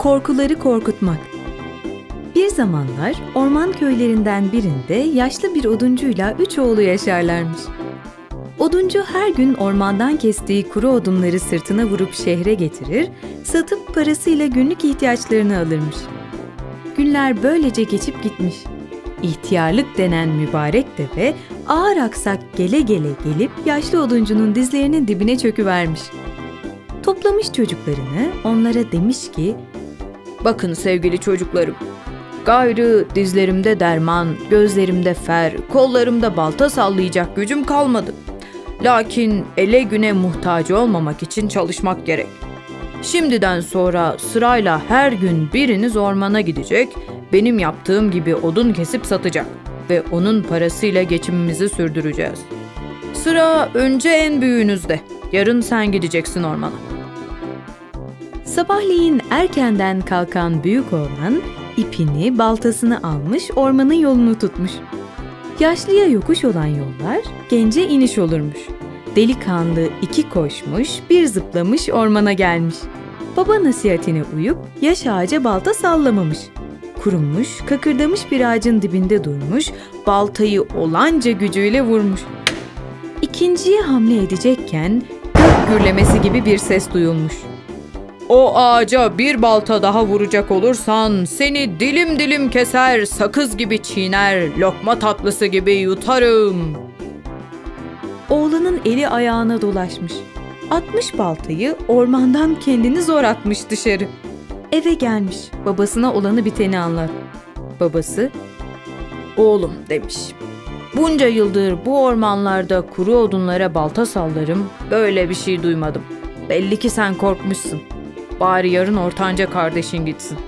Korkuları korkutmak. Bir zamanlar orman köylerinden birinde yaşlı bir oduncuyla 3 oğlu yaşarlarmış. Oduncu her gün ormandan kestiği kuru odunları sırtına vurup şehre getirir, satıp parasıyla günlük ihtiyaçlarını alırmış. Günler böylece geçip gitmiş. İhtiyarlık denen mübarek deve ağır aksak gele gele gelip yaşlı oduncunun dizlerinin dibine çöküvermiş. Toplamış çocuklarını, onlara demiş ki, "Bakın sevgili çocuklarım, gayrı dizlerimde derman, gözlerimde fer, kollarımda balta sallayacak gücüm kalmadı. Lakin ele güne muhtaç olmamak için çalışmak gerek. Şimdiden sonra sırayla her gün biriniz ormana gidecek, benim yaptığım gibi odun kesip satacak ve onun parasıyla geçimimizi sürdüreceğiz. Sıra önce en büyüğünüzde. Yarın sen gideceksin ormana." Sabahleyin erkenden kalkan büyük oğlan ipini, baltasını almış ormanın yolunu tutmuş. Yaşlıya yokuş olan yollar gence iniş olurmuş. Delikanlı 2 koşmuş, 1 zıplamış ormana gelmiş. Baba nasihatine uyup yaş ağaca balta sallamamış. Kurumuş, kakırdamış bir ağacın dibinde durmuş, baltayı olanca gücüyle vurmuş. İkinciye hamle edecekken gök gürlemesi gibi bir ses duyulmuş. "O ağaca bir balta daha vuracak olursan seni dilim dilim keser, sakız gibi çiğner, lokma tatlısı gibi yutarım." Oğlanın eli ayağına dolaşmış. Atmış baltayı, ormandan kendini zor atmış dışarı. Eve gelmiş, babasına olanı biteni anlat. Babası, "Oğlum," demiş, "bunca yıldır bu ormanlarda kuru odunlara balta sallarım, böyle bir şey duymadım. Belli ki sen korkmuşsun. Bari yarın ortanca kardeşin gitsin."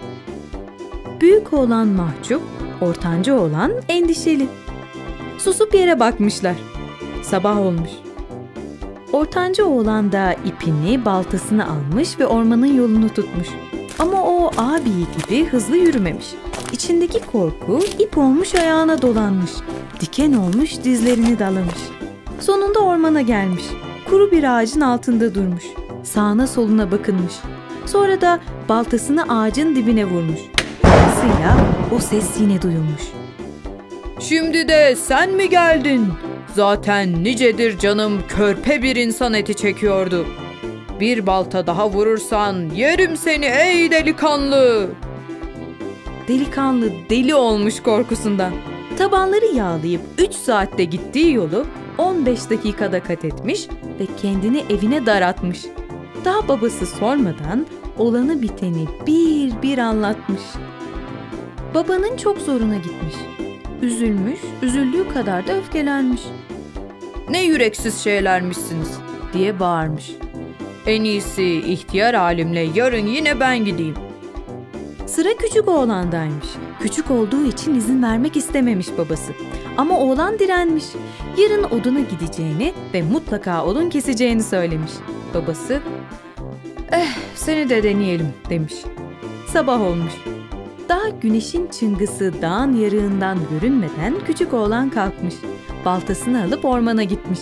Büyük oğlan mahcup, ortanca oğlan endişeli. Susup yere bakmışlar. Sabah olmuş. Ortanca oğlan da ipini, baltasını almış ve ormanın yolunu tutmuş. Ama o abi gibi hızlı yürümemiş. İçindeki korku ip olmuş ayağına dolanmış. Diken olmuş dizlerini dalamış. Sonunda ormana gelmiş. Kuru bir ağacın altında durmuş. Sağına soluna bakınmış. Sonra da baltasını ağacın dibine vurmuş. Dolayısıyla o ses yine duyulmuş. "Şimdi de sen mi geldin? Zaten nicedir canım körpe bir insan eti çekiyordu. Bir balta daha vurursan yerim seni ey delikanlı." Delikanlı deli olmuş korkusundan. Tabanları yağlayıp 3 saatte gittiği yolu 15 dakikada kat etmiş ve kendini evine daratmış. Daha babası sormadan olanı biteni bir bir anlatmış. Babanın çok zoruna gitmiş. Üzülmüş, üzüldüğü kadar da öfkelenmiş. "Ne yüreksiz şeylermişsiniz," diye bağırmış. "En iyisi ihtiyar halimle yarın yine ben gideyim." Sıra küçük oğlandaymış. Küçük olduğu için izin vermek istememiş babası. Ama oğlan direnmiş. Yarın oduna gideceğini ve mutlaka odun keseceğini söylemiş. Babası, "Seni de deneyelim," demiş. Sabah olmuş. Daha güneşin çıngısı dağın yarığından görünmeden küçük oğlan kalkmış. Baltasını alıp ormana gitmiş.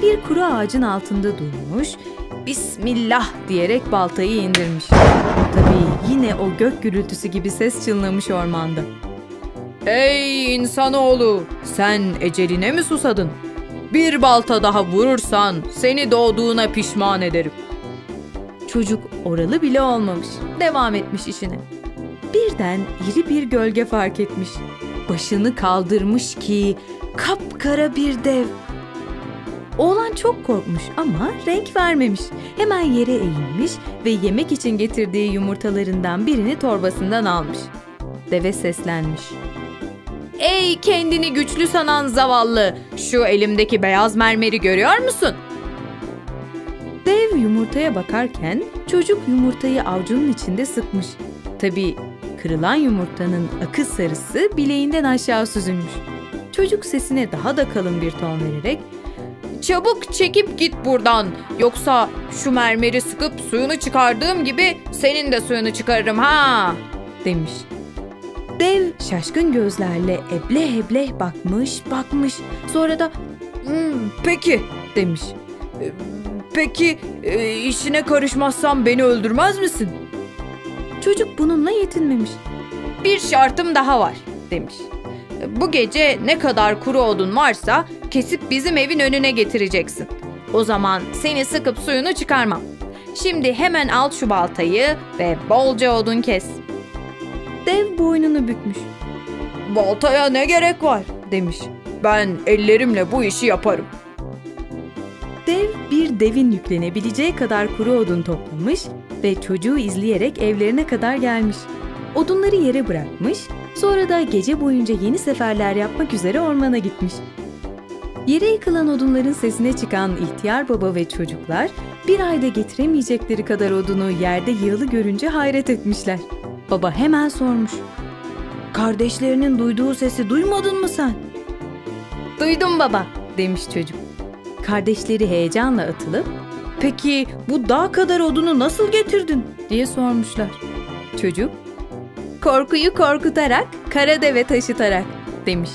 Bir kuru ağacın altında durmuş, "Bismillah" diyerek baltayı indirmiş. Tabii yine o gök gürültüsü gibi ses çınlamış ormanda. "Ey insanoğlu, sen eceline mi susadın? Bir balta daha vurursan seni doğduğuna pişman ederim." Çocuk oralı bile olmamış. Devam etmiş işine. Birden iri bir gölge fark etmiş. Başını kaldırmış ki kapkara bir dev. Oğlan çok korkmuş ama renk vermemiş. Hemen yere eğilmiş ve yemek için getirdiği yumurtalarından birini torbasından almış. Deve seslenmiş. "Ey kendini güçlü sanan zavallı, şu elimdeki beyaz mermeri görüyor musun?" Dev yumurtaya bakarken çocuk yumurtayı avucunun içinde sıkmış. Tabii kırılan yumurtanın akı sarısı bileğinden aşağı süzülmüş. Çocuk sesine daha da kalın bir ton vererek, "Çabuk çekip git buradan, yoksa şu mermeri sıkıp suyunu çıkardığım gibi senin de suyunu çıkarırım ha!" demiş. Dev şaşkın gözlerle ebleh ebleh bakmış. Sonra da Peki demiş. "Peki işine karışmazsam beni öldürmez misin?" Çocuk bununla yetinmemiş. Bir şartım daha var demiş. Bu gece ne kadar kuru odun varsa kesip bizim evin önüne getireceksin. O zaman seni sıkıp suyunu çıkarmam. Şimdi hemen al şu baltayı ve bolca odun kes. Dev boynunu bükmüş. Baltaya ne gerek var demiş. Ben ellerimle bu işi yaparım. Dev bir devin yüklenebileceği kadar kuru odun toplamış ve çocuğu izleyerek evlerine kadar gelmiş. Odunları yere bırakmış, sonra da gece boyunca yeni seferler yapmak üzere ormana gitmiş. Yere yıkılan odunların sesine çıkan ihtiyar baba ve çocuklar bir ayda getiremeyecekleri kadar odunu yerde yığılı görünce hayret etmişler. Baba hemen sormuş. Kardeşlerinin duyduğu sesi duymadın mı sen? Duydum baba Demiş çocuk. Kardeşleri heyecanla atılıp, peki bu dağ kadar odunu nasıl getirdin diye sormuşlar. Çocuk, korkuyu korkutarak, kara deve taşıtarak demiş.